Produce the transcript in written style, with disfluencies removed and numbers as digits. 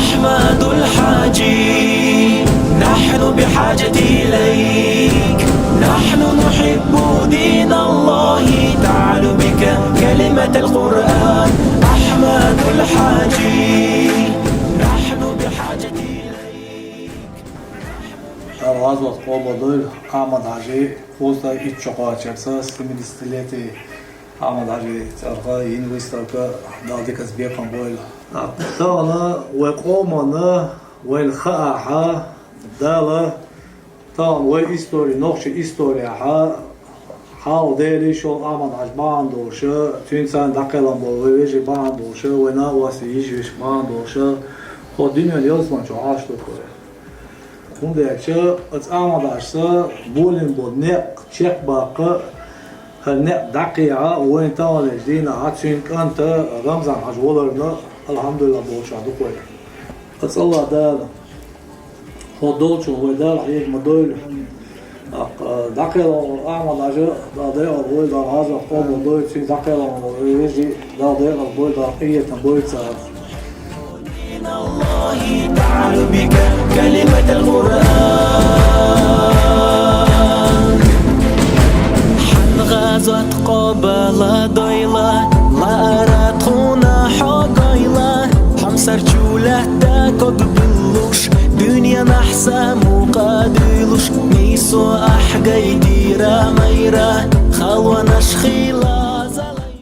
أحمد الحاجي نحن بحاجة إليك نحن نحب دين الله تعالوا بك كلمة القرآن أحمد الحاجي نحن بحاجة إليك Razvod qo'lbodir Ahmad-Haji o'zda itchoqo chaqsa семидесятилетие Ahmad-Haji charqa yin выставка далдикас бекон bo'l. Tana va qomana va khaha dala tan va история noqshi история ha hal deli sho Ahmad-Haji bandosha tünsan daqilan bo'l veji bandosha va na vasi ish bandosha xo dunyo yozman cho ashto qo'y. Bundaycha az Ahmad-Haji bo'lin bo'l ne chek baqa هالنق دقيقة وين تاول جدينا عشان كانت رمزان عجولرنا الحمد لله بوش عدو كوي. بس الله دال خدول شو هو دال عليك مدول دقيقة Ahmad-Haji دال أقول دال هذا قوم دول شيء دقيقة ويجي دال أقول دال قية تنبول ساعة. الله تعالى بك كلمة القرآن غزوة قبلة ضيلة لا أردخونا حقايلة حمسر جولة تاكد باللوش دنيا نحسا مقادلوش ميسو أحقاي ديرا ميرا خلوة نشخيلة